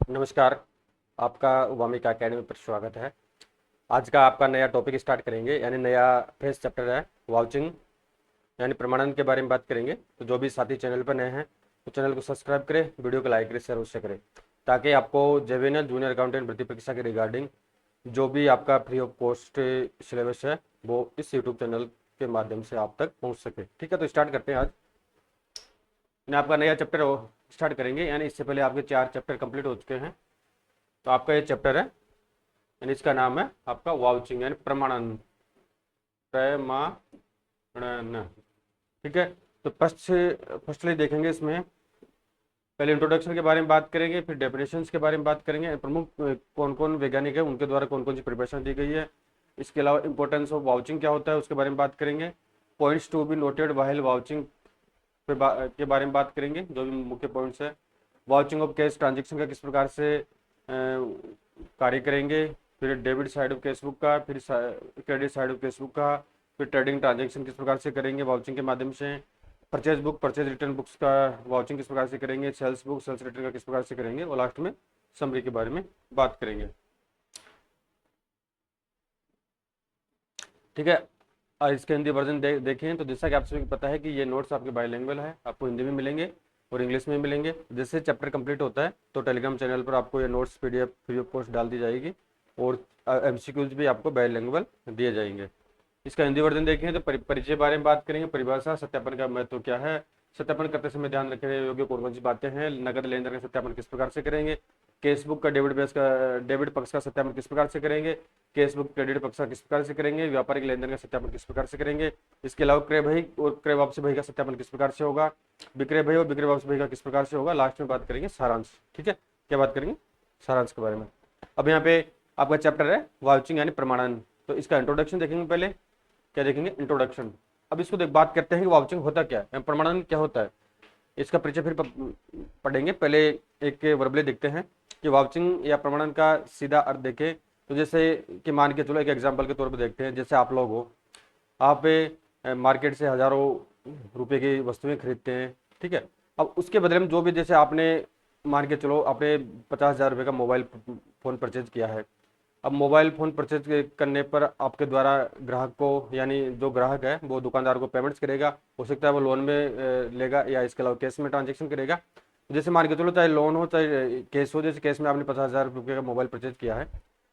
नमस्कार। आपका वामिका एकेडमी पर स्वागत है। आज का आपका नया टॉपिक स्टार्ट करेंगे, यानी नया फ्रेश चैप्टर है वाउचिंग यानी प्रमाणन के बारे में बात करेंगे। तो जो भी साथी चैनल पर नए हैं तो चैनल को सब्सक्राइब करें, वीडियो को लाइक करें, शेयर अवश्य करें, ताकि आपको जेवीएनएल जूनियर अकाउंटेंट भर्ती परीक्षा के रिगार्डिंग जो भी आपका फ्री ऑफ कॉस्ट सिलेबस है वो इस यूट्यूब चैनल के माध्यम से आप तक पहुँच सके। ठीक है, तो स्टार्ट करते हैं। आज आपका नया चैप्टर स्टार्ट करेंगे, यानी इससे पहले आपके 4 चैप्टर कंप्लीट हो चुके हैं। तो आपका ये चैप्टर है, यानी इसका नाम है आपका वाउचिंग यानी प्रमाणन। प्रमाणन, ठीक है। तो फर्स्टली देखेंगे, इसमें पहले इंट्रोडक्शन के बारे में बात करेंगे, फिर डेफिनेशंस के बारे में बात करेंगे, प्रमुख कौन कौन वैज्ञानिक है उनके द्वारा कौन कौन सी प्रिपरेशन दी गई है। इसके अलावा इंपॉर्टेंस ऑफ वाउचिंग क्या होता है उसके बारे में बात करेंगे। Points to be noted while vouching के बारे में बात करेंगे, जो भी मुख्य पॉइंट्स है। वाउचिंग ऑफ कैश ट्रांजेक्शन का किस प्रकार से कार्य करेंगे, फिर debit side of cash book का, फिर credit side of cash book का, फिर ट्रेडिंग ट्रांजेक्शन किस प्रकार से करेंगे वाउचिंग के माध्यम से। Purchase book, purchase return books का वाउचिंग किस प्रकार से करेंगे। सेल्स बुक, सेल्स रिटर्न का किस प्रकार से करेंगे, और लास्ट में समरी के बारे में बात करेंगे। ठीक है, और इसके हिंदी वर्जन देखें तो जैसा कि आप सभी को पता है कि ये नोट्स आपके बायलिंगुअल है, आपको हिंदी में मिलेंगे और इंग्लिश में मिलेंगे। जैसे चैप्टर कंप्लीट होता है तो टेलीग्राम चैनल पर आपको ये notes PDF free of cost डाल दी जाएगी, और एमसीक्यूज भी आपको बायलिंगुअल दिए जाएंगे। इसका हिंदी वर्जन देखें तो परिचय बारे में बात करेंगे, परिभाषा, सत्यापन का महत्व क्या है, सत्यापन करते समय ध्यान रखने योग्य कौन कौन सी बातें हैं, नगद लेन देन का सत्यापन किस प्रकार से करेंगे, केस बुक का डेबिट पक्ष का सत्यापन किस प्रकार से करेंगे, केस बुक क्रेडिट पक्ष का किस प्रकार से करेंगे, व्यापारिक लेन देन का सत्यापन किस प्रकार से करेंगे। इसके अलावा क्रय बही और क्रय वापसी बही का सत्यापन किस प्रकार से होगा, विक्रय बही और विक्रय वापसी बही का किस प्रकार से होगा। लास्ट में बात करेंगे सारांश। ठीक है, क्या बात करेंगे, सारांश के बारे में। अब यहाँ पे आपका चैप्टर है वाउचिंग यानी प्रमाणन। तो इसका इंट्रोडक्शन देखेंगे, पहले क्या देखेंगे, इंट्रोडक्शन। अब इसको बात करते हैं कि वाउचिंग होता क्या है, प्रमाणन क्या होता है, इसका परिचय फिर पढ़ेंगे। पहले एक वर्बले देखते हैं कि वाउचिंग या प्रमाणन का सीधा अर्थ देखें तो जैसे कि मान के चलो एक एग्जांपल के तौर पर देखते हैं। जैसे आप लोग हो, आप मार्केट से हज़ारों रुपए की वस्तुएं खरीदते हैं, ठीक है। अब उसके बदले में जो भी, जैसे आपने मान के चलो आपने 50,000 रुपये का मोबाइल फ़ोन परचेज किया है। अब मोबाइल फ़ोन परचेज करने पर आपके द्वारा ग्राहक को, यानी जो ग्राहक है वो दुकानदार को पेमेंट्स करेगा। हो सकता है वो लोन में लेगा या इसके अलावा कैश में ट्रांजेक्शन करेगा। जैसे मान के चलो चाहे लोन हो चाहे कैश हो, जैसे कैश में आपने 50,000 रुपये का मोबाइल परचेज किया है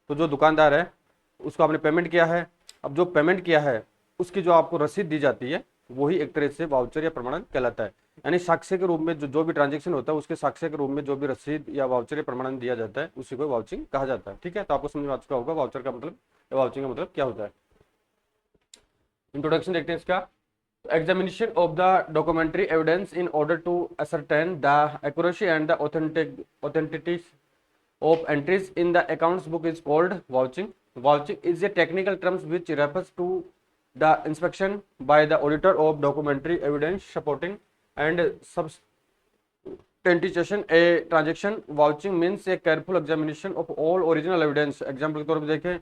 तो जो दुकानदार है उसको आपने पेमेंट किया है। अब जो पेमेंट किया है उसकी जो आपको रसीद दी जाती है वही एक तरह से वाउचर या प्रमाणन कहलाता है। यानी साक्ष्य के रूप में जो भी ट्रांजेक्शन होता है उसके साक्ष्य के रूप में जो भी रसीद या वाउचर या प्रमाणन दिया जाता है उसी को वाउचिंग कहा जाता है। ठीक है, तो आपको समझ में आ चुका होगा वाउचर का मतलब या वाउचिंग का मतलब क्या होता है। इंट्रोडक्शन देखते हैं इसका। Examination of the documentary evidence in order to ascertain the accuracy and the authenticity of entries in the accounts book is called vouching. Vouching is a technical term which refers to the inspection by the auditor of documentary evidence supporting and substantiation a transaction. Vouching means a careful examination of all original evidence. Example के तौर पर देखें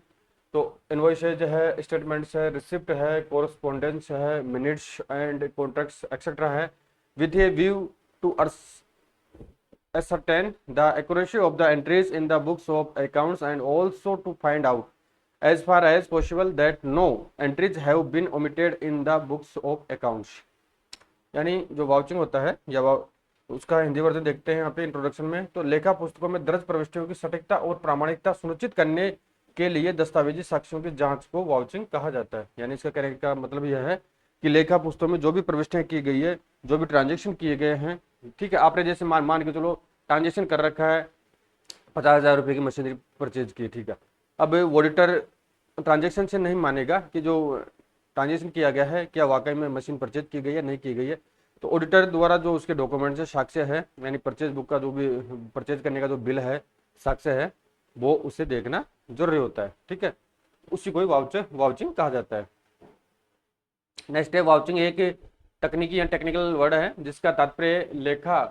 तो invoices है, statements है, receipt है, correspondence है, minutes and contracts etcetera है, with a view to ascertain the accuracy of the entries in the books of accounts and also to find out as far as possible that no entries have been omitted in the books of accounts। यानी जो vouching होता है या उसका Hindi version देखते हैं यहाँ पे इंट्रोडक्शन में। तो लेखा पुस्तकों में दर्ज प्रविष्टियों की सटीकता और प्रामाणिकता सुनिश्चित करने के लिए दस्तावेजी साक्ष्यों की जांच को वाउचिंग कहा जाता है। यानी इसका कहने का मतलब यह है कि लेखा पुस्तकों में जो भी प्रविष्टियां की गई है, जो भी ट्रांजेक्शन किए गए हैं, ठीक है, आपने जैसे मान के चलो ट्रांजेक्शन कर रखा है, 50,000 रुपये की मशीनरी परचेज की, ठीक है। अब ऑडिटर ट्रांजेक्शन से नहीं मानेगा कि जो ट्रांजेक्शन किया गया है क्या वाकई में मशीन परचेज की गई है नहीं की गई है। तो ऑडिटर द्वारा जो उसके डॉक्यूमेंट्स है, साक्ष्य है, यानी परचेज बुक का जो भी परचेज करने का जो बिल है, साक्ष्य है, वो उसे देखना जरूरी होता है। ठीक है, उसी को वाउचिंग कहा जाता है। नेक्स्ट है वाउचिंग एक तकनीकी या टेक्निकल वर्ड है जिसका तात्पर्य लेखा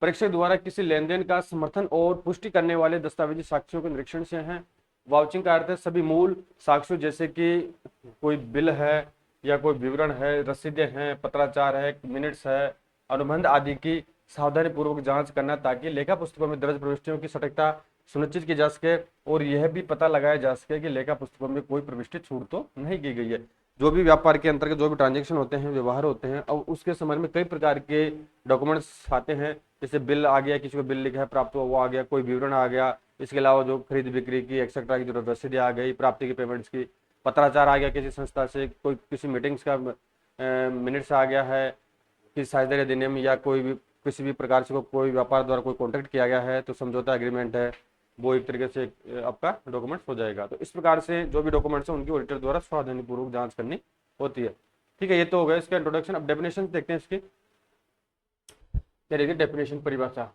परीक्षक द्वारा किसी लेन देन का समर्थन और पुष्टि करने वाले दस्तावेजी साक्ष्यों के निरीक्षण से है। वाउचिंग का अर्थ है सभी मूल साक्ष्यों जैसे कि कोई बिल है या कोई विवरण है, रसीदें हैं, पत्राचार है, मिनट्स है, अनुबंध आदि की सावधानी पूर्वक जांच करना ताकि लेखा पुस्तकों में दर्ज प्रविष्टियों की सटीकता सुनिश्चित की जा सके और यह भी पता लगाया जा सके कि लेखा पुस्तकों में कोई प्रविष्टि छूट तो नहीं की गई है। जो भी व्यापार के अंतर्गत जो भी ट्रांजेक्शन होते हैं, व्यवहार होते हैं, अब उसके संबंध में कई प्रकार के डॉक्यूमेंट्स आते हैं। जैसे बिल आ गया, किसी को बिल लिखा है प्राप्त हुआ वो आ गया, कोई विवरण आ गया, इसके अलावा जो खरीद बिक्री की एक्सेट्रा की जो रसीदें आ गई, प्राप्ति की पेमेंट्स की, पत्राचार आ गया किसी संस्था से, कोई किसी मीटिंग्स का मिनट्स आ गया है, किसी साझेदारी अधिनियम या कोई भी किसी भी प्रकार से कोई व्यापार द्वारा कोई कॉन्ट्रैक्ट किया गया है तो समझौता एग्रीमेंट है, वो एक तरीके से आपका डॉक्यूमेंट्स हो जाएगा। तो इस प्रकार से जो भी डॉक्यूमेंट्स हैं उनकी ऑडिटर द्वारा सावधानीपूर्वक जांच करनी होती है। ठीक है, ये तो हो गया इसका इंट्रोडक्शन। अब डेफिनेशन देखते हैं इसकी। क्या देखिए डेफिनेशन, परिभाषा।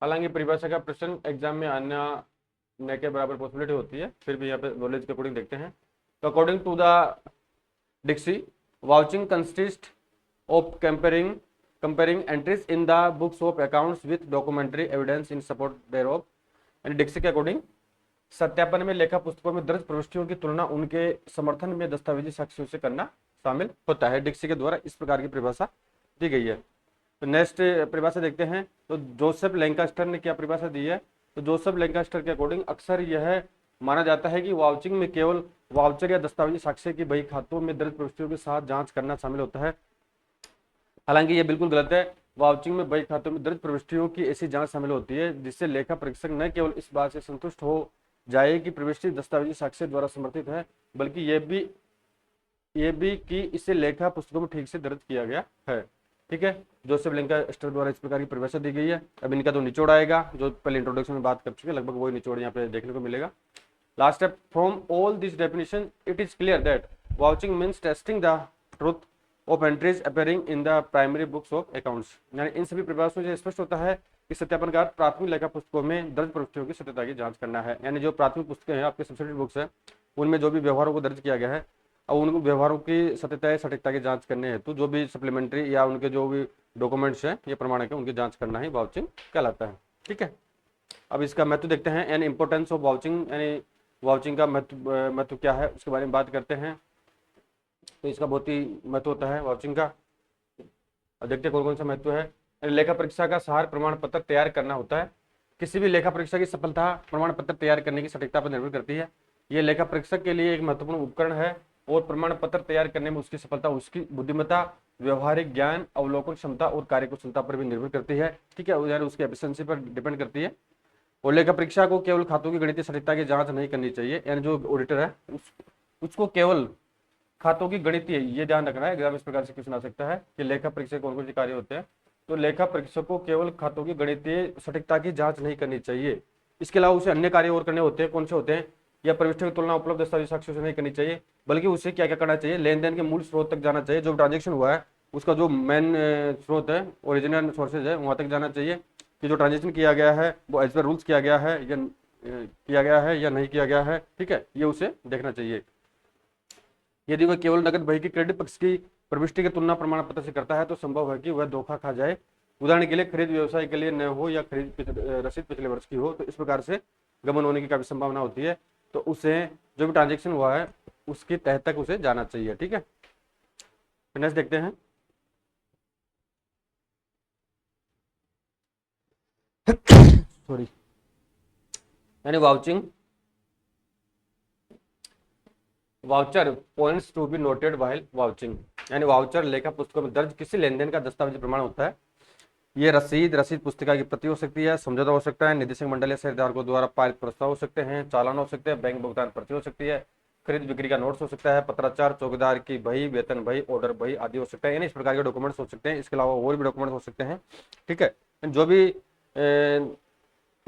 हालांकि परिभाषा का प्रश्न एग्जाम में आना न के बराबर पॉसिबिलिटी होती है, फिर भी यहाँ पे नॉलेज के अकॉर्डिंग देखते हैं। तो according to the Dicksee, vouching consist of comparing entries in the books of accounts with documentary evidence in support thereof। यानी डिक्सी के अकॉर्डिंग सत्यापन में लेखा पुस्तकों में दर्ज प्रविष्टियों की तुलना उनके समर्थन में दस्तावेजी साक्ष्यों से करना शामिल होता है। डिक्सी के द्वारा इस प्रकार की परिभाषा दी गई है। तो नेक्स्ट परिभाषा देखते हैं। तो जोसेफ लैंकास्टर ने क्या परिभाषा दी है? तो जोसेफ लैंकास्टर के अकॉर्डिंग अक्सर यह माना जाता है कि वाउचिंग में केवल वाउचर या दस्तावेजी साक्ष्य की बही खातों में दर्ज प्रविष्टियों के साथ जांच करना शामिल होता है। हालांकि यह बिल्कुल गलत है। वाउचिंग में बही खातों में दर्ज प्रविष्टियों की ऐसी जांच शामिल होती है जिससे लेखा परीक्षक न केवल इस बात से संतुष्ट हो जाए कि प्रविष्टि दस्तावेजी साक्ष्य द्वारा समर्थित है, बल्कि यह भी कि इसे लेखा पुस्तकों में ठीक से दर्ज किया गया है। ठीक है, जोसेफ लैंकास्टर द्वारा इस प्रकार की परिभाषा दी गई है। अब इनका तो निचोड़ आएगा, जो पहले इंट्रोडक्शन में बात कर चुके हैं, लगभग वही निचोड़ यहाँ पे देखने को मिलेगा। Last step, from all this definition it is clear that vouching means testing the truth of entries appearing in the primary books of accounts. यानी इन सभी परिभाषाओं से स्पष्ट होता है कि सत्यापन का प्राथमिक लेखा पुस्तकों में दर्ज प्रविष्टियों की सत्यता की जांच करना है। यानी जो प्राथमिक पुस्तकें हैं, आपके सब्सिडी बुक्स हैं, उनमें जो भी व्यवहारों को दर्ज किया गया है और उन व्यवहारों की सटीकता की जांच करने हेतु जो भी सप्लीमेंट्री या उनके जो भी डॉक्यूमेंट्स हैं, ये प्रमाणक है, उनकी जांच करना ही वाउचिंग कहलाता है। ठीक है, अब इसका महत्व देखते हैं। एंड इंपॉर्टेंस ऑफ वाउचिंग, यानी वाउचिंग का महत्व क्या है उसके बारे में बात करते हैं। तो इसका बहुत ही महत्व होता है वाउचिंग का। अब देखते हैं कौन कौन सा महत्व है। लेखा परीक्षा का सार प्रमाण पत्र तैयार करना होता है। किसी भी लेखा परीक्षा की सफलता प्रमाण पत्र तैयार करने की सटीकता पर निर्भर करती है। यह लेखा परीक्षक के लिए एक महत्वपूर्ण उपकरण है और प्रमाण पत्र तैयार करने में उसकी सफलता उसकी बुद्धिमत्ता, व्यवहारिक ज्ञान, अवलोकन क्षमता और कार्यकुशलता पर भी निर्भर करती है। ठीक है, यानी उसकी एफिशिएंसी पर डिपेंड करती है। और लेखा परीक्षा को केवल खातों की गणितीय सटीकता की जांच नहीं करनी चाहिए। यानी जो ऑडिटर है उसको केवल खातों की गणितीय, ये ध्यान रखना है, एग्जाम इस प्रकार से क्वेश्चन आ सकता है कि लेखा परीक्षक कौन कौन से कार्य होते हैं। तो लेखा परीक्षक को केवल खातों की गणितीय सटीकता की जांच नहीं करनी चाहिए, इसके अलावा उसे अन्य कार्य और करने होते हैं। कौन से होते हैं? या प्रविष्टियों की तुलना उपलब्ध दस्तावेजी साक्ष्यों से नहीं करनी चाहिए, बल्कि उसे क्या क्या करना चाहिए? लेन देन के मूल स्रोत तक जाना चाहिए। जो ट्रांजेक्शन हुआ है उसका जो मेन स्रोत है, ओरिजिनल सोर्सेज है, वहां तक जाना चाहिए कि जो ट्रांजेक्शन किया गया है वो एज पर रूल्स किया गया है या नहीं किया गया है। ठीक है, ये उसे देखना चाहिए। यदि वह केवल नकद बही की क्रेडिट पक्ष की प्रविष्टि की तुलना प्रमाण पत्र से करता है तो संभव है कि वह धोखा खा जाए। उदाहरण के लिए खरीद व्यवसाय के लिए न हो या खरीद रसीद पिछले वर्ष की हो, तो इस प्रकार से गबन होने की काफी संभावना होती है। तो उसे जो भी ट्रांजेक्शन हुआ है उसकी तह तक उसे जाना चाहिए। ठीक है, नेक्स्ट देखते हैं। सॉरी, यानी voucher points to be noted while vouching. यानी वाउचर लेखा पुस्तकों में दर्ज किसी लेन देन का दस्तावेजी प्रमाण होता है। ये रसीद पुस्तिका की प्रति हो सकती है, समझौता हो सकता है, निदेशक मंडल या शेयरधारकों द्वारा पारित प्रस्ताव हो सकते हैं, चालान हो सकते हैं, बैंक भुगतान पर्ची हो सकती है, खरीद बिक्री का नोट्स हो सकता है, पत्राचार, चौकीदार की बही, वेतन बही, ऑर्डर बही आदि हो सकता है। यानी इस प्रकार के डॉक्यूमेंट्स हो सकते हैं। इसके अलावा और भी डॉक्यूमेंट्स हो सकते हैं। ठीक है, जो भी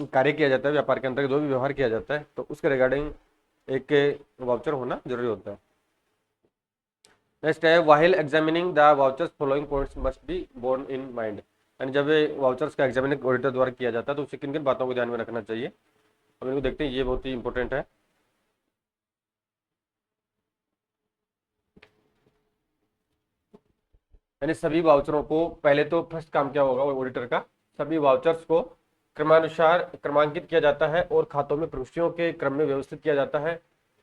कार्य किया जाता है, व्यापार के अंतर्गत जो भी व्यवहार किया जाता है, तो उसके रिगार्डिंग एक वाउचर होना जरूरी होता है। नेक्स्ट है, while examining the vouchers following points must be borne in mind. यानी जब वाउचर्स का एग्जामिनिंग ऑडिटर द्वारा किया जाता है तो उसे किन किन बातों को ध्यान में रखना चाहिए, अब इनको देखते हैं। ये बहुत ही इंपॉर्टेंट है। यानी सभी वाउचरों को, पहले तो फर्स्ट काम क्या होगा ऑडिटर का, सभी वाउचर्स को क्रमानुसार क्रमांकित किया जाता है और खातों में प्रविष्टियों के क्रम में व्यवस्थित किया जाता है।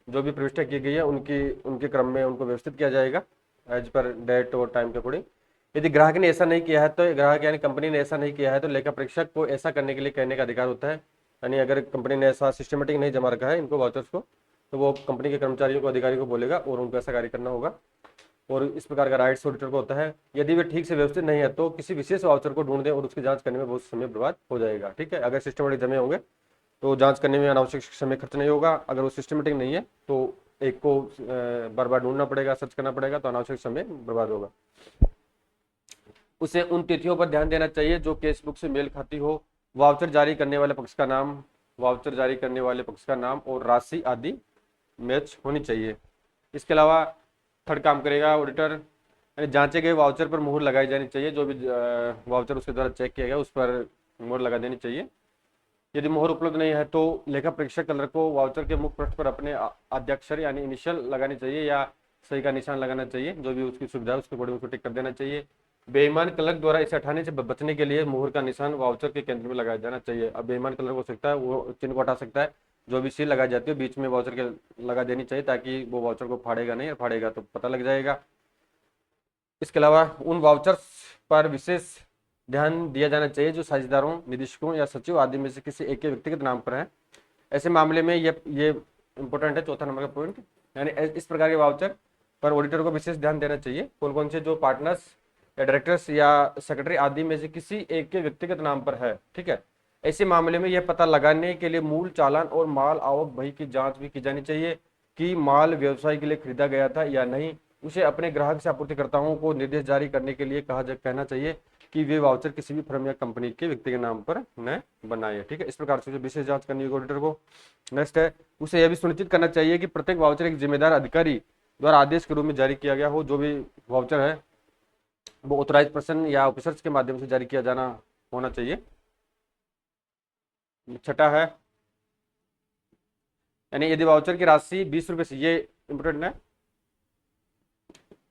जो भी प्रविष्टियां की गई है उनके क्रम में उनको व्यवस्थित किया जाएगा एज पर डेट और टाइम के अकॉर्डिंग। यदि ग्राहक ने ऐसा नहीं किया है तो ग्राहक यानी कंपनी ने ऐसा नहीं किया है तो लेखा परीक्षक को ऐसा करने के लिए कहने का अधिकार होता है। यानी अगर कंपनी ने ऐसा सिस्टमेटिक नहीं जमा रखा है इनको वाउचर्स को, तो वो कंपनी के कर्मचारियों को, अधिकारियों को बोलेगा और उनको ऐसा कार्य करना होगा। और इस प्रकार का राइट्स ऑडिटर को होता है। यदि वे ठीक से व्यवस्थित नहीं है तो किसी विशेष वाउचर को ढूंढ दें और उसकी जांच करने में बहुत समय बर्बाद हो जाएगा। ठीक है, अगर सिस्टमेटिक जमे होंगे तो जांच करने में अनावश्यक समय खर्च नहीं होगा। अगर वो सिस्टमेटिक नहीं है तो एक को बार बार ढूंढना पड़ेगा, सर्च करना पड़ेगा, तो अनावश्यक समय बर्बाद होगा। उसे उन तिथियों पर ध्यान देना चाहिए जो केस बुक से मेल खाती हो। वाउचर जारी करने वाले पक्ष का नाम, वाउचर जारी करने वाले पक्ष का नाम और राशि आदि मैच होनी चाहिए। इसके अलावा थर्ड काम करेगा ऑडिटर, यानी जांचे गए वाउचर पर मुहर लगाई जानी चाहिए। जो भी वाउचर उसके द्वारा चेक किया गया उस पर मुहर लगा देनी चाहिए। यदि मोहर उपलब्ध नहीं है तो लेखा परीक्षक क्लर्क को वाउचर के मुख पृष्ठ पर अपने आद्याक्षर यानी इनिशियल लगानी चाहिए या सही का निशान लगाना चाहिए। जो भी उसकी सुविधा है उसके अकॉर्डिंग उसको टिक कर देना चाहिए। बेईमान क्लर्क द्वारा इसे हटाने से बचने के लिए मोहर का निशान वाउचर के केंद्र में लगाया जाना चाहिए। अब बेईमान क्लर्क हो सकता है वो चिन्ह को हटा सकता है, जो भी सील लगाई जाती है बीच में वाउचर के लगा देनी चाहिए ताकि वो वाउचर को फाड़ेगा नहीं, और फाड़ेगा तो पता लग जाएगा। इसके अलावा उन वाउचर्स पर विशेष ध्यान दिया जाना चाहिए जो साझेदारों, निदेशकों या सचिव आदि में से किसी एक के व्यक्तिगत नाम पर है। ऐसे मामले में ये इंपॉर्टेंट है, चौथा नंबर का पॉइंट, यानी इस प्रकार के वाउचर पर ऑडिटर को विशेष ध्यान देना चाहिए। कौन कौन से, जो पार्टनर्स या डायरेक्टर्स या सेक्रेटरी आदि में से किसी एक के व्यक्तिगत नाम पर है। ठीक है, ऐसे मामले में यह पता लगाने के लिए मूल चालान और माल आवक बही की जांच भी की जानी चाहिए कि माल व्यवसाय के लिए खरीदा गया था या नहीं। उसे अपने ग्राहक से आपूर्तिकर्ताओं को निर्देश जारी करने के लिए कहना चाहिए कि वे वाउचर किसी भी फर्म या कंपनी के व्यक्ति के नाम पर न बनाए। ठीक है, इस प्रकार से विशेष जांच करनी होगी ऑडिटर को। नेक्स्ट है, उसे यह भी सुनिश्चित करना चाहिए कि प्रत्येक वाउचर एक जिम्मेदार अधिकारी द्वारा आदेश के रूप में जारी किया गया हो। जो भी वाउचर है वो ऑथराइज पर्सन या ऑफिसर्स के माध्यम से जारी किया जाना होना चाहिए। छठा है, यानी यदि वाउचर की राशि 20 रुपये से, ये इंपोर्टेंट है,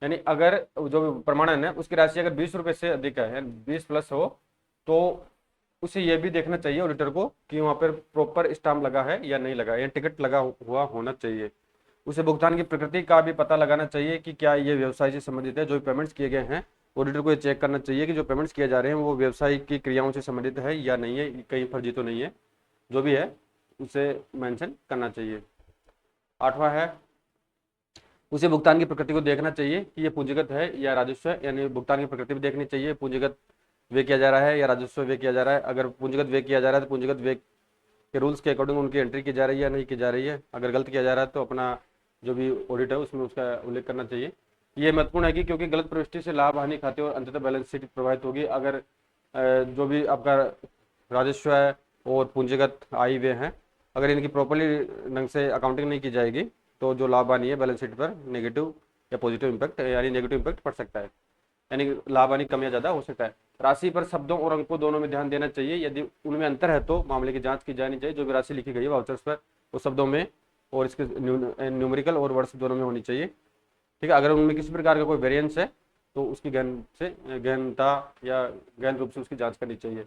यानी अगर जो प्रमाणन है उसकी राशि अगर 20 रुपये से अधिक है, 20 प्लस हो, तो उसे यह भी देखना चाहिए ऑडिटर को कि वहां पर प्रॉपर स्टाम्प लगा है या नहीं लगा, या टिकट लगा हुआ होना चाहिए। उसे भुगतान की प्रकृति का भी पता लगाना चाहिए कि क्या ये व्यवसाय से संबंधित है। जो पेमेंट्स किए गए हैं ऑडिटर को ये चेक करना चाहिए कि जो पेमेंट्स किए जा रहे हैं वो व्यवसाय की क्रियाओं से संबंधित है या नहीं है, कहीं फर्जी तो नहीं है। जो भी है उसे मेंशन करना चाहिए। आठवां है, उसे भुगतान की प्रकृति को देखना चाहिए कि ये पूंजीगत है या राजस्व है, यानी भुगतान की प्रकृति भी देखनी चाहिए, पूंजीगत व्यय किया जा रहा है या राजस्व व्यय किया जा रहा है। अगर पूंजीगत व्यय किया जा रहा है तो पूंजीगत व्यय के रूल्स के अकॉर्डिंग उनकी एंट्री की जा रही है या नहीं की जा रही है। अगर गलत किया जा रहा है तो अपना जो भी ऑडिट है उसमें उसका उल्लेख करना चाहिए। ये महत्वपूर्ण है कि क्योंकि गलत प्रविष्टि से लाभ हानि खाते और अंततः बैलेंस शीट प्रभावित होगी। अगर जो भी आपका राजस्व है और पूंजीगत आय व्यय है, अगर इनकी प्रॉपर्ली ढंग से अकाउंटिंग नहीं की जाएगी तो जो लाभ हानि है बैलेंस शीट पर नेगेटिव या पॉजिटिव इंपैक्ट, यानी नेगेटिव इंपैक्ट पड़ सकता है, यानी लाभ हानि कम या ज्यादा हो सकता है। राशि पर शब्दों और अंकों दोनों में ध्यान देना चाहिए। यदि उनमें अंतर है तो मामले की जांच की जानी चाहिए। जो भी राशि लिखी गई है वाउचर्स पर वो शब्दों में और इसके न्यूमेरिकल और वर्ड्स दोनों में होनी चाहिए। ठीक है, अगर उनमें किसी प्रकार का कोई वेरिएंस है तो उसकी गहनता या गहन रूप से उसकी जांच करनी चाहिए।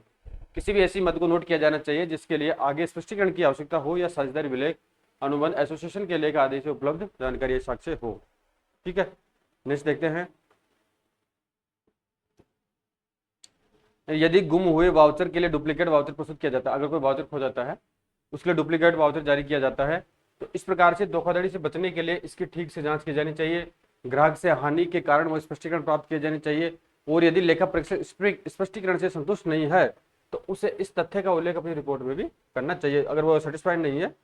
किसी भी ऐसी मद को नोट किया जाना चाहिए जिसके लिए आगे स्पष्टीकरण की आवश्यकता हो या साझेदारी विलेख, अनुबंध, एसोसिएशन के लेख आदि से उपलब्ध जानकारी साक्ष्य हो। ठीक है, नेक्स्ट देखते हैं, यदि गुम हुए वाउचर के लिए डुप्लीकेट वाउचर प्रस्तुत किया जाता है। अगर कोई वाउचर खो जाता है उसके लिए डुप्लीकेट वाउचर जारी किया जाता है तो इस प्रकार से धोखाधड़ी से बचने के लिए इसकी ठीक से जांच की जानी चाहिए। ग्राहक से हानि के कारण वो स्पष्टीकरण प्राप्त किए जाने चाहिए। और यदि लेखा परीक्षक स्पष्टीकरण से संतुष्ट नहीं है तो उसे इस तथ्य का उल्लेख अपनी रिपोर्ट में भी करना चाहिए। अगर वो सेटिस्फाइड नहीं है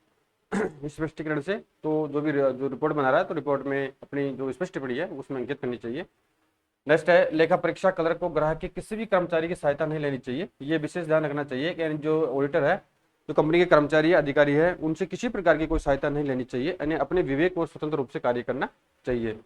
स्पष्टीकरण से तो जो रिपोर्ट बना रहा है तो रिपोर्ट में अपनी जो स्पष्ट टिप्पणी है उसमें अंकित करनी चाहिए। नेक्स्ट है, लेखा परीक्षा क्लर्क को ग्राहक के किसी भी कर्मचारी की सहायता नहीं लेनी चाहिए। ये विशेष ध्यान रखना चाहिए कि जो ऑडिटर है, जो कंपनी के कर्मचारी या अधिकारी है, उनसे किसी प्रकार की कोई सहायता नहीं लेनी चाहिए, यानी अपने विवेक और स्वतंत्र रूप से कार्य करना चाहिए।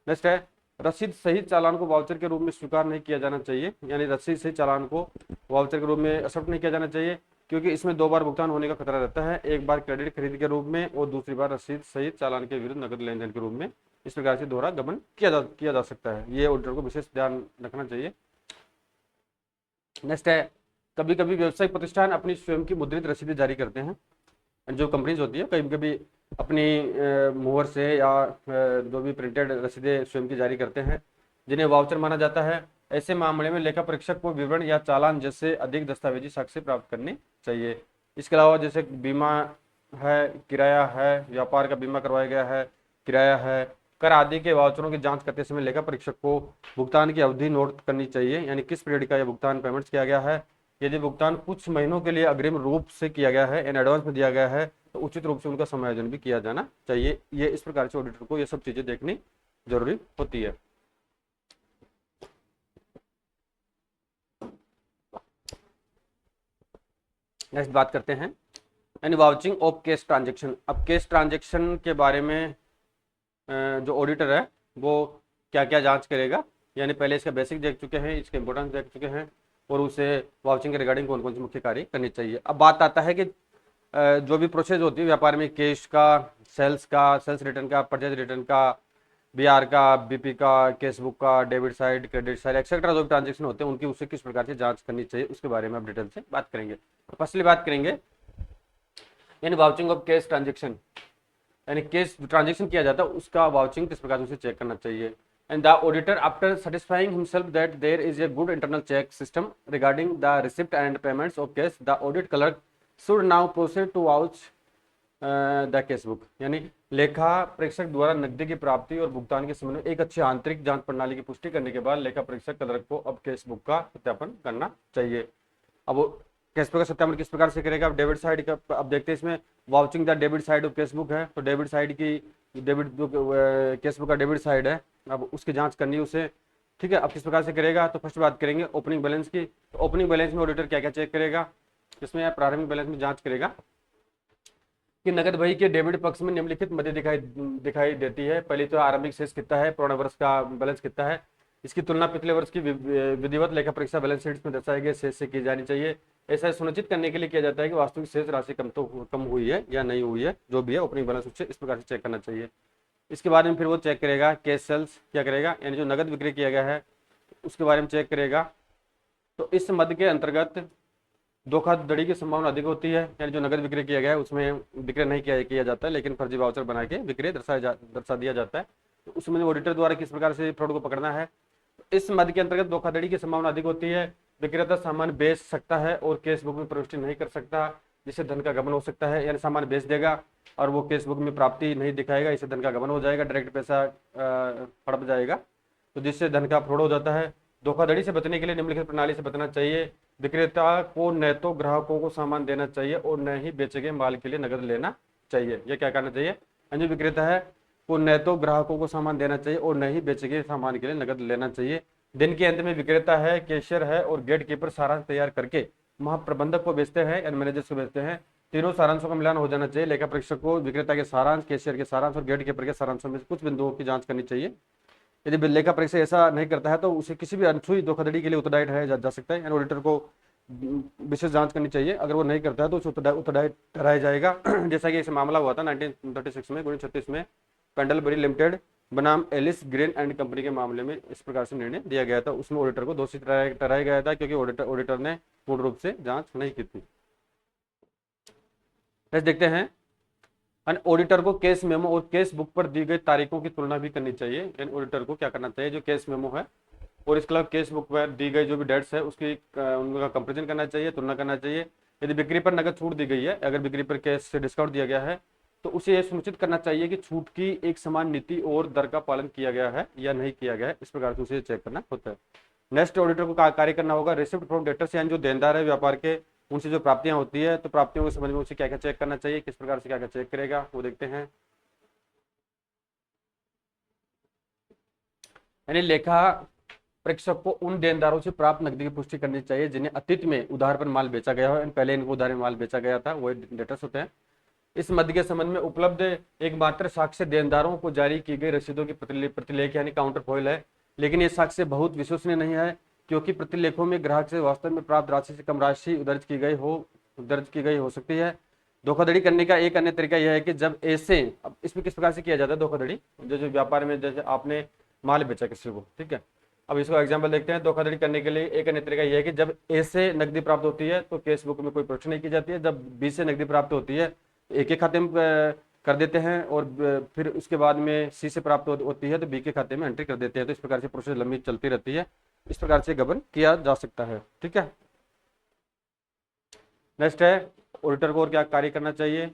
नेक्स्ट है, रसीद सहित चालान को वाउचर के रूप में स्वीकार नहीं किया जाना चाहिए, यानी रसीद सहित चालान को वाउचर के रूप में एक्सेप्ट नहीं किया जाना चाहिए क्योंकि इसमें 2 बार भुगतान होने का खतरा रहता है। एक बार क्रेडिट खरीद के रूप में और दूसरी बार रसीद सहित चालान के विरुद्ध नकद लेन देन के रूप में। इस प्रकार से दोहरा गमन किया जा सकता है। ये ऑडिटर को विशेष ध्यान रखना चाहिए। नेक्स्ट है, कभी कभी व्यवसायिक प्रतिष्ठान अपनी स्वयं की मुद्रित रसीदें जारी करते हैं। जो कंपनीज होती है कभी कभी अपनी मुहर से या जो भी प्रिंटेड रसीदें स्वयं की जारी करते हैं। जिन्हें वाउचर माना जाता है। ऐसे मामले में लेखा परीक्षक को विवरण या चालान जैसे अधिक दस्तावेजी साक्ष्य प्राप्त करनी चाहिए। इसके अलावा जैसे बीमा है, किराया है, व्यापार का बीमा करवाया गया है, किराया है, कर आदि के वाउचरों की जांच करते समय लेखा परीक्षक को भुगतान की अवधि नोट करनी चाहिए, यानी किस पीरियड का यह भुगतान पेमेंट्स किया गया है। यदि भुगतान कुछ महीनों के लिए अग्रिम रूप से किया गया है, इन एडवांस में दिया गया है, तो उचित रूप से उनका समायोजन भी किया जाना चाहिए। ये इस प्रकार से ऑडिटर को ये सब चीजें देखनी जरूरी होती है। नेक्स्ट बात करते हैं यानी वाउचिंग ऑफ केस ट्रांजेक्शन। अब केस ट्रांजेक्शन के बारे में जो ऑडिटर है वो क्या क्या जांच करेगा, यानी पहले इसका बेसिक देख चुके हैं, इसके इंपोर्टेंस देख चुके हैं, और उसे वाउचिंग के रिगार्डिंग कौन कौन सी मुख्य कार्य करनी चाहिए। अब बात आता है कि जो भी प्रोसेस होती है व्यापार में, कैश का, सेल्स रिटर्न का, परचेज रिटर्न का, बीआर का, बीपी का, केस बुक का, debit side, credit side etcetera जो भी ट्रांजेक्शन होते हैं उनकी उसे किस प्रकार से जांच करनी चाहिए, उसके बारे में आप डिटेल से बात करेंगे। फर्स्टली बात करेंगे यानी वाउचिंग ऑफ कैश ट्रांजेक्शन, यानी केस ट्रांजेक्शन किया जाता है उसका वाउचिंग किस प्रकार से उसे चेक करना चाहिए। And the auditor after satisfying himself that there is a good internal check system regarding the receipt and payments of cash, the audit clerk should now proceed to vouch the cash book. यानी लेखा परीक्षक द्वारा नकदी की प्राप्ति और भुगतान के संबंध में एक अच्छी आंतरिक जांच प्रणाली की पुष्टि करने के बाद लेखा परीक्षक क्लर्क को अब केस बुक का सत्यापन करना चाहिए। अब केस बुक का सत्यापन किस प्रकार से करेगा, अब डेबिट साइड का अब देखते हैं इसमें vouching the debit side of case book है, तो डेबिट साइड की डेबिट बुक केस बुक का डेबिट साइड है, अब उसकी जांच करनी है उसे। ठीक है, अब किस प्रकार से करेगा, तो फर्स्ट बात करेंगे ओपनिंग बैलेंस की। तो ओपनिंग बैलेंस में ऑडिटर क्या क्या चेक करेगा, इसमें प्रारंभिक बैलेंस में जांच करेगा कि नकद बही के डेबिट पक्ष में निम्नलिखित मध्य दिखाई देती है। पहली तो आरंभिक शेष कितना है, पुराने वर्ष का बैलेंस कितना है, इसकी तुलना पिछले वर्ष की विधिवत लेखा परीक्षा बैलेंस शीट में दर्शाए गए शेष से की जानी चाहिए। ऐसा सुनिश्चित करने के लिए किया जाता है कि वास्तविक शेष राशि कम हुई है या नहीं हुई है, जो भी है ओपनिंग बैलेंस उससे इस प्रकार से चेक करना चाहिए। इसके बारे में फिर वो चेक करेगा कैश सेल्स क्या करेगा, यानी जो नगद बिक्री किया गया है उसके बारे में चेक करेगा। तो इस मद के अंतर्गत धोखाधड़ी की संभावना अधिक होती है, यानी जो नगद विक्रय किया गया है उसमें विक्रय नहीं किया जाता है, लेकिन फर्जी वाउचर बना के विक्रय दर्शा दिया जाता है। तो उसमें ऑडिटर द्वारा किस प्रकार से फ्रॉड को पकड़ना है। इस मद के अंतर्गत धोखाधड़ी की संभावना अधिक होती है, विक्रेता सामान बेच सकता है और केस बुक में प्रविष्टि नहीं कर सकता, जिससे धन का गबन हो सकता है। यानी सामान बेच देगा और वो केस बुक में प्राप्ति नहीं दिखाएगा, इससे धन का गबन हो जाएगा, डायरेक्ट पैसा हड़प जाएगा, तो जिससे धन का फ्रॉड हो जाता है। धोखाधड़ी से बचने के लिए निम्नलिखित प्रणाली से बचना चाहिए। विक्रेता को न तो ग्राहकों को सामान देना चाहिए और न ही बेचे गए माल के लिए नगद लेना चाहिए। ये क्या करना चाहिए, जो विक्रेता है वो न तो ग्राहकों को सामान देना चाहिए और न ही बेचे गए सामान के लिए नगद लेना चाहिए। दिन के अंत में विक्रेता है, कैशियर है और गेट कीपर सारांश तैयार करके महाप्रबंधक को बेचते हैं या मैनेजर को बेचते हैं। तीनों सारांशों का मिलान हो जाना चाहिए। लेखा परीक्षक को विक्रेता के सारांश, कैशियर के सारांश और गेट कीपर के सारांशों में कुछ बिंदुओं की जांच करनी चाहिए। यदि लेखा परीक्षक ऐसा नहीं करता है तो उसे किसी भी अनछुई धोखाधड़ी के लिए उत्तरदायी ठहराया जा सकता है, यानी ऑडिटर को विशेष जांच करनी चाहिए। अगर वो नहीं करता है तो उसे उत्तरदायी ठहराया जाएगा। जैसा कि ऐसा मामला हुआ था 1936 में 1936 में पेंडलबरी लिमिटेड बनाम एलिस ग्रेन एंड कंपनी के मामले में इस प्रकार से निर्णय दिया गया था। उसमें ऑडिटर को दोषी ठहराया गया था क्योंकि ऑडिटर ने पूर्ण रूप से जांच नहीं की थी। देखते हैं ऑडिटर को केस मेमो और केस बुक पर दी गई तारीखों की तुलना भी करनी चाहिए। यानी ऑडिटर को क्या करना चाहिए, जो केस मेमो है और इसके अलावा केस बुक पर दी गई जो भी डेट्स है उसकी उनका कंपेरिजन करना चाहिए, तुलना करना चाहिए। यदि बिक्री पर नगद छूट दी गई है, अगर बिक्री पर कैश से डिस्काउंट दिया गया है तो उसे यह सुनिश्चित करना चाहिए कि छूट की एक समान नीति और दर का पालन किया गया है या नहीं किया गया है, इस प्रकार से उसे चेक करना होता है। नेक्स्ट ऑडिटर को कार्य करना होगा रिसिप्ट फ्रॉम डेटर्स, यानी जो देनदार है व्यापार के उनसे जो प्राप्तियां होती है, तो प्राप्तियों के संबंध में उसे क्या क्या चेक करना चाहिए, किस प्रकार से क्या क्या चेक करेगा वो देखते हैं। यानी लेखा परीक्षक को उन देनदारों से प्राप्त नकदी की पुष्टि करनी चाहिए जिन्हें अतीत में उधार पर माल बेचा गया हो, पहले इनको उधार में माल बेचा गया था, वही डेटर्स होते हैं। इस मद के संबंध में उपलब्ध एकमात्र साक्ष्य देनदारों को जारी की गई रसीदों की प्रतिलेख यानी काउंटर फॉइल है, लेकिन ये साक्ष्य बहुत विश्वसनीय नहीं है क्योंकि प्रतिलेखों में ग्राहक से वास्तव में प्राप्त राशि से कम राशि दर्ज की गई हो सकती है। धोखाधड़ी करने का एक अन्य तरीका यह है कि जब ऐसे, अब इसमें किस प्रकार से किया जाता है धोखाधड़ी, जो व्यापार में जैसे आपने माल बेचा किसी को, ठीक है, अब इसको एग्जाम्पल देखते हैं। धोखाधड़ी करने के लिए एक अन्य तरीका यह है कि जब ए से नकदी प्राप्त होती है तो केस बुक में कोई प्रश्न नहीं की जाती है, जब बी से नकदी प्राप्त होती है एक ही कर देते हैं और फिर उसके बाद में सी से प्राप्त होती है तो बी के खाते में एंट्री कर देते हैं। तो इस प्रकार से प्रोसेस लंबी चलती रहती है, इस प्रकार से गबन किया जा सकता है। ठीक है, नेक्स्ट है ऑडिटर को और क्या कार्य करना चाहिए,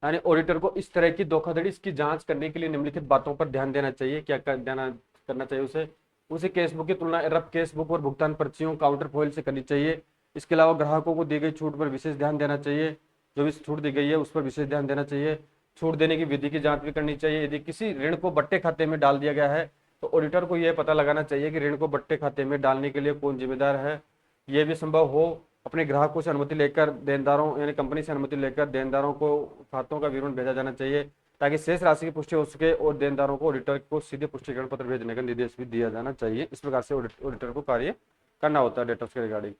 यानी ऑडिटर को इस तरह की धोखाधड़ी इसकी जांच करने के लिए निम्नलिखित बातों पर ध्यान देना चाहिए। क्या ध्यान करना चाहिए उसे, उसे केसबुक की तुलना रफ केसबुक और भुगतान पर्चियों काउंटर फॉइल से करनी चाहिए। इसके अलावा ग्राहकों को दी गई छूट पर विशेष ध्यान देना चाहिए, जो भी छूट दी गई है उस पर विशेष ध्यान देना चाहिए। छूट देने की विधि की जांच भी करनी चाहिए। यदि किसी ऋण को बट्टे खाते में डाल दिया गया है तो ऑडिटर को यह पता लगाना चाहिए कि ऋण को बट्टे खाते में डालने के लिए कौन जिम्मेदार है। यह भी संभव हो अपने ग्राहकों से अनुमति लेकर देनदारों यानी कंपनी से अनुमति लेकर देनदारों को खातों का विवरण भेजा जाना चाहिए, ताकि शेष राशि की पुष्टि हो सके और देनदारों को ऑडिटर को सीधे पुष्टिकरण पत्र भेजने का निर्देश भी दिया जाना चाहिए। इस प्रकार से ऑडिटर को कार्य करना होता है डेटर्स के रिगार्डिंग।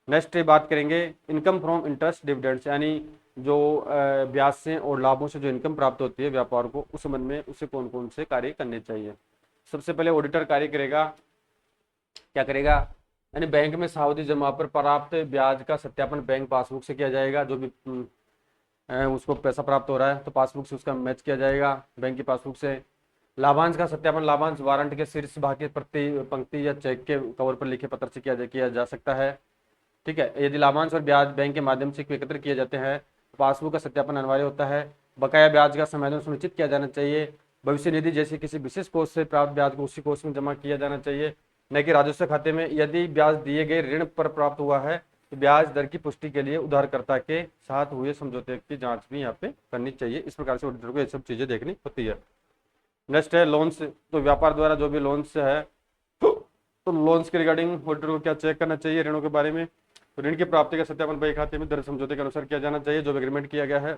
नेक्स्ट बात करेंगे इनकम फ्रॉम इंटरेस्ट डिविडेंड्स, यानी जो ब्याज से और लाभों से जो इनकम प्राप्त होती है व्यापार को, उस संबंध में उसे कौन कौन से कार्य करने चाहिए। सबसे पहले ऑडिटर कार्य करेगा, क्या करेगा, यानी बैंक में सावधि जमा पर प्राप्त ब्याज का सत्यापन बैंक पासबुक से किया जाएगा। जो भी उसको पैसा प्राप्त हो रहा है तो पासबुक से उसका मैच किया जाएगा बैंक की पासबुक से। लाभांश का सत्यापन लाभांश वारंट के शीर्ष भाग की प्रति पंक्ति या चेक के कवर पर लिखे पत्र से किया जा सकता है। ठीक है, यदि लाभांश और ब्याज बैंक के माध्यम से एकत्र किए जाते हैं तो पासबुक का सत्यापन अनिवार्य होता है। बकाया ब्याज का समाधान सुनिश्चित किया जाना चाहिए। भविष्य निधि जैसे किसी विशेष कोष से प्राप्त ब्याज को उसी कोष में जमा किया जाना चाहिए, न कि राजस्व खाते में। यदि ब्याज दिए गए ऋण पर प्राप्त हुआ है तो ब्याज दर की पुष्टि के लिए उधारकर्ता के साथ हुए समझौते की जांच भी यहाँ पे करनी चाहिए। इस प्रकार से ऑडिटर को ये सब चीजें देखनी होती है। नेक्स्ट है लोन्स, तो व्यापार द्वारा जो भी लोन्स है तो लोन्स के रिगार्डिंग ऑडिटर को क्या चेक करना चाहिए, ऋणों के बारे में। तो ऋण की प्राप्ति का सत्यापन बही खाते में दर्ज समझौते के अनुसार किया जाना चाहिए, जो भी एग्रीमेंट किया गया है,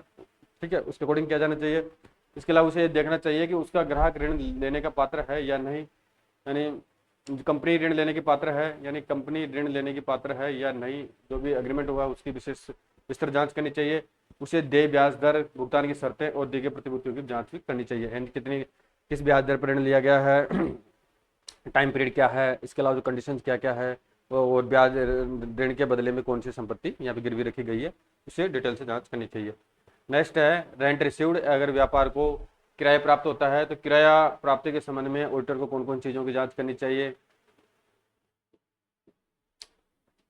ठीक है, उसके अकॉर्डिंग किया जाना चाहिए। इसके अलावा उसे देखना चाहिए कि उसका ग्राहक ऋण लेने का पात्र है या नहीं, यानी कंपनी ऋण लेने की पात्र है, यानी कंपनी ऋण लेने की पात्र है या नहीं। जो भी एग्रीमेंट हुआ उसकी विशेष विस्तृत जांच करनी चाहिए। उसे देय ब्याज दर, भुगतान की शर्तें और दी गई प्रतिभूतियों की जांच भी करनी चाहिए, यानी किस ब्याज दर पर ऋण लिया गया है, टाइम पीरियड क्या है, इसके अलावा जो कंडीशन क्या क्या है, और ब्याज ऋण के बदले में कौन सी संपत्ति यहाँ पे गिरवी रखी गई है, उसे डिटेल से जांच करनी चाहिए। नेक्स्ट है रेंट रिसीव्ड, अगर व्यापार को किराया प्राप्त होता है तो किराया प्राप्ति के संबंध में ऑडिटर को कौन कौन चीजों की जांच करनी चाहिए।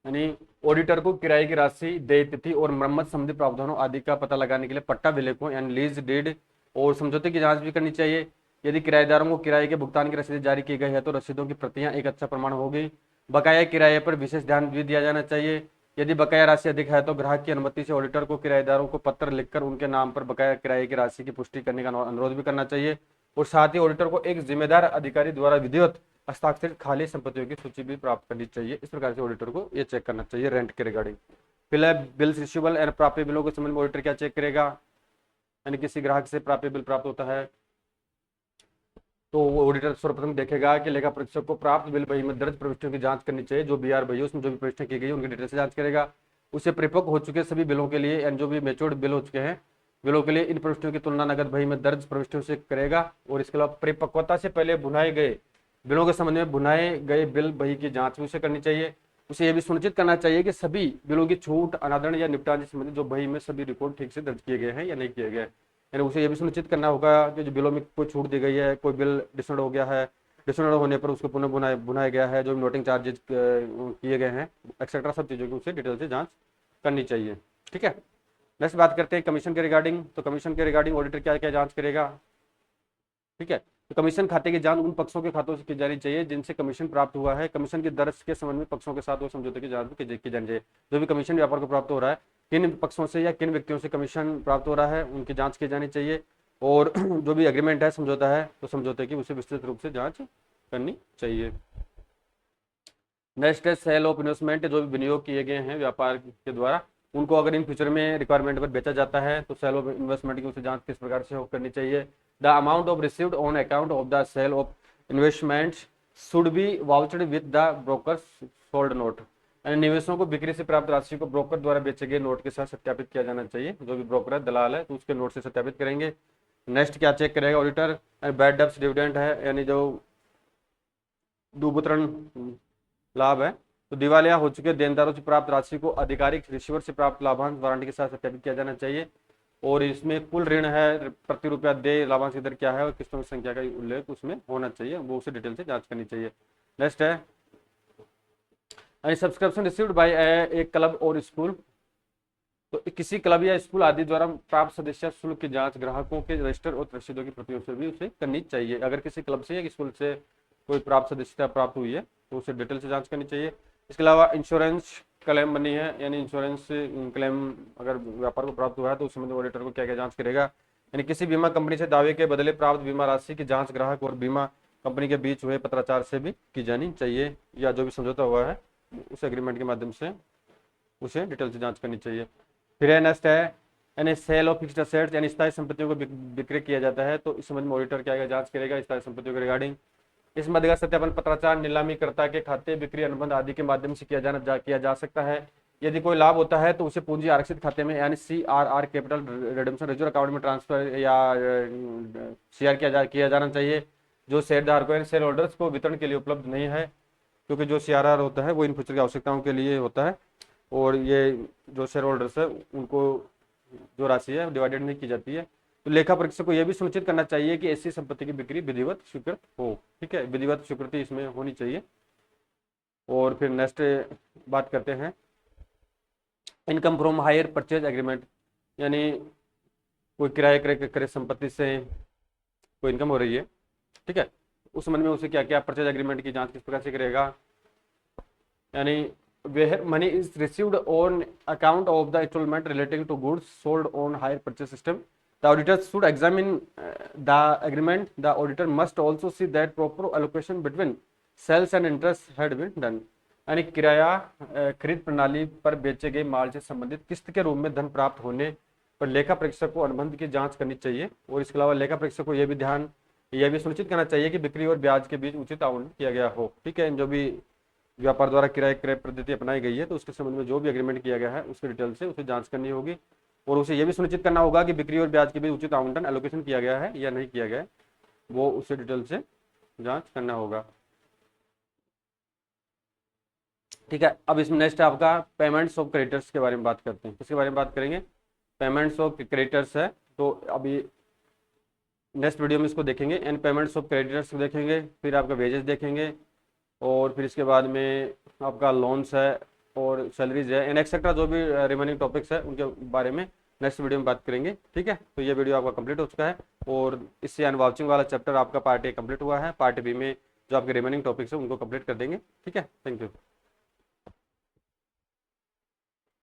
यानी ऑडिटर को किराए की राशि, देय तिथि और मरम्मत संबंधी प्रावधानों आदि का पता लगाने के लिए पट्टा विलेखों यानी लीज डीड और समझौते की जांच भी करनी चाहिए। यदि किराएदारों को किराए के भुगतान की रसीदें जारी की गई है तो रसीदों की प्रतियां एक अच्छा प्रमाण होगी। बकाया किराए पर विशेष ध्यान भी दिया जाना चाहिए। यदि बकाया राशि अधिक है तो ग्राहक की अनुमति से ऑडिटर को किराएदारों को पत्र लिखकर उनके नाम पर बकाया किराए की राशि की पुष्टि करने का अनुरोध भी करना चाहिए। और साथ ही ऑडिटर को एक जिम्मेदार अधिकारी द्वारा विधिवत हस्ताक्षरित खाली संपत्तियों की सूची भी प्राप्त करनी चाहिए। इस प्रकार से ऑडिटर को ये चेक करना चाहिए रेंट के रिगार्डिंग। फिर है बिल्स रिसीवेबल एंड प्राप्य बिलों के संबंध में ऑडिटर क्या चेक करेगा, यानी किसी ग्राहक से प्राप्य बिल प्राप्त होता है तो ऑडिटर सर्वप्रथम देखेगा कि लेखा परीक्षक को प्राप्त बिल बही में दर्ज प्रविष्टियों की जांच करनी चाहिए। जो बीआर बही है उसमें जो भी प्रविष्टियां की गई उनकी डिटेल से जांच करेगा। उसे परिपक्व हो चुके सभी बिलों के लिए यानी जो भी मेच्योर्ड बिल हो चुके हैं बिलों के लिए इन प्रविष्टियों की तुलना नगद बही में दर्ज प्रविष्टियों से करेगा। और इसके अलावा परिपक्वता से पहले भुनाए गए बिलों के संबंध में भुनाए गए बिल बही की जांच भी उसे करनी चाहिए। उसे यह भी सुनिश्चित करना चाहिए कि सभी बिलों की छूट, अनादरण या निपटान से संबंधित जो बही में सभी रिकॉर्ड ठीक से दर्ज किए गए हैं या नहीं किए गए। यानी उसे यह भी सुनिश्चित करना होगा कि जो बिलों में कोई छूट दी गई है, कोई बिल डिसऑर्डर हो गया है, डिसऑर्डर होने पर उसको पुनः बुनाया गया है, जो भी नोटिंग चार्जेस किए गए हैं एक्सेट्रा, सब चीज़ों की उसे डिटेल से जांच करनी चाहिए। ठीक है, नेक्स्ट बात करते हैं कमीशन के रिगार्डिंग। तो कमीशन के रिगार्डिंग ऑडिटर क्या क्या जांच करेगा। ठीक है, तो कमीशन खाते की जांच उन पक्षों के खातों से की जानी चाहिए जिनसे कमीशन प्राप्त हुआ है। कमीशन की दर के संबंध में पक्षों के साथ वो समझौते की जांच भी की जानी चाहिए। जो भी कमीशन व्यापार को प्राप्त हो रहा है, किन पक्षों से या किन व्यक्तियों से कमीशन प्राप्त हो रहा है, उनकी जांच की जानी चाहिए। और जो भी एग्रीमेंट है, समझौता है, तो समझौते की उसे विस्तृत रूप से जांच करनी चाहिए। नेक्स्ट है सेल ऑफ इन्वेस्टमेंट, जो भी विनियोग किए गए हैं व्यापार के द्वारा उनको अगर इन फ्यूचर में रिक्वायरमेंट पर बेचा जाता है तो सेल ऑफ इन्वेस्टमेंट की उसे जांच किस प्रकार से करनी चाहिए। The amount of received on account of the sale of investment should be vouched with the brokers sold note, यानी निवेशों को बिक्री से प्राप्त राशि को ब्रोकर द्वारा बेचे गए नोट के साथ सत्यापित किया जाना चाहिए। जो भी ब्रोकर है, दलाल है, तो उसके नोट से सत्यापित करेंगे। नेक्स्ट क्या चेक करेगा ऑडिटर, बैड डेब्ट्स डिविडेंड है, यानी जो दुवितरण लाभ है, तो दिवालिया हो चुके देनदारों से प्राप्त राशि को आधिकारिक रिसीवर से प्राप्त लाभांश वारंटी के साथ सत्यापित किया जाना चाहिए। और इसमें कुल ऋण है, प्रति रुपया देय लाभांश की दर क्या है और किस्तों की संख्या का उल्लेख उसमें होना चाहिए, वो उसे डिटेल से जांच करनी चाहिए। नेक्स्ट है subscription received by A club और स्कूल। तो किसी क्लब या स्कूल आदि द्वारा प्राप्त सदस्य शुल्क की जांच ग्राहकों के रजिस्टर और रसीदों की प्रतियों से भी उसे करनी चाहिए। अगर किसी क्लब से या स्कूल से कोई प्राप्त सदस्यता प्राप्त हुई है तो उसे डिटेल से जांच करनी चाहिए। इसके अलावा इंश्योरेंस क्लेम बनी है, यानी इंश्योरेंस क्लेम अगर व्यापार को प्राप्त हुआ है तो उस संबंध ऑडिटर को क्या क्या जांच करेगा, यानी किसी बीमा कंपनी से दावे के बदले प्राप्त बीमा राशि की जांच ग्राहक और बीमा कंपनी के बीच हुए पत्राचार से भी की जानी चाहिए, या जो भी समझौता हुआ है उस एग्रीमेंट के माध्यम से उसे डिटेल से जांच करनी चाहिए। फिर नेक्स्ट है यानी सेल ऑफ फिक्स्ड असेट्स, यानी स्थायी संपत्तियों को विक्रय किया जाता है तो इस संबंध में ऑडिटर क्या जांच करेगा स्थायी संपत्तियों के रिगार्डिंग। इस मध्य का सत्यापन पत्राचार नीलामीकर्ता के खाते, बिक्री अनुबंध आदि के माध्यम से किया जा सकता है। यदि कोई लाभ होता है तो उसे पूंजी आरक्षित खाते में यानी CRR capital redemption reserve account में ट्रांसफर या शेयर किया जाना चाहिए। जो शेयर धारकों यानी शेयर होल्डर्स को वितरण के लिए उपलब्ध नहीं है, क्योंकि जो CRR होता है वो इन फ्यूचर की आवश्यकताओं के लिए होता है, और ये जो शेयर होल्डर्स है उनको जो राशि है डिवाइडेड नहीं की जाती है। तो लेखा परीक्षक को यह भी सुनिश्चित करना चाहिए कि ऐसी संपत्ति की बिक्री विधिवत स्वीकृत हो। ठीक है, विधिवत स्वीकृति इसमें होनी चाहिए। और फिर नेक्स्ट बात करते हैं income from hire purchase agreement, यानी कोई किराए क्रय संपत्ति से कोई इनकम हो रही है, ठीक है, उस संबंध में उसे क्या क्या परचेज एग्रीमेंट की जांच किस प्रकार से करेगा, यानी where money is received on account of the installment relating to goods sold on hire purchase system. The auditors should examine the agreement. The auditor must also see that proper allocation between sales and interest had been done. यानी किराया खरीद प्रणाली पर बेचे गए माल से संबंधित किस्त के रूप में धन प्राप्त होने पर लेखा परीक्षक को अनुबंध की जांच करनी चाहिए। और इसके अलावा लेखा परीक्षक को यह भी सुनिश्चित करना चाहिए कि बिक्री और ब्याज के बीच उचित आवंटन किया गया हो। ठीक है, जो भी व्यापार द्वारा किराए क्रय पद्धति अपनाई गई है तो उसके संबंध में जो भी एग्रीमेंट किया गया है उसकी डिटेल से उसे जांच करनी होगी, और उसे यह भी सुनिश्चित करना होगा कि बिक्री और ब्याज के बीच उचित आवंटन एलोकेशन किया गया है या नहीं किया गया है, वो उसे डिटेल से जांच करना होगा। ठीक है, अब इसमें नेक्स्ट आपका पेमेंट्स ऑफ क्रेडिटर्स के बारे में बात करते हैं। किसके बारे में बात करेंगे, पेमेंट्स ऑफ क्रेडिटर्स है। तो अभी नेक्स्ट वीडियो में इसको देखेंगे, एंड पेमेंट्स ऑफ क्रेडिटर्स देखेंगे, फिर आपका वेजेस देखेंगे, और फिर इसके बाद में आपका लोन्स है और सैलरीज है एंड एक्सेट्रा, जो भी रिमेनिंग टॉपिक्स है उनके बारे में नेक्स्ट वीडियो में बात करेंगे। ठीक है, तो ये वीडियो आपका कंप्लीट हो चुका है, और इससे अनवाउचिंग वाला चैप्टर आपका पार्ट ए कंप्लीट हुआ है। पार्ट बी में जो आपके रिमेनिंग टॉपिक्स है उनको कंप्लीट कर देंगे। ठीक है, थैंक यू।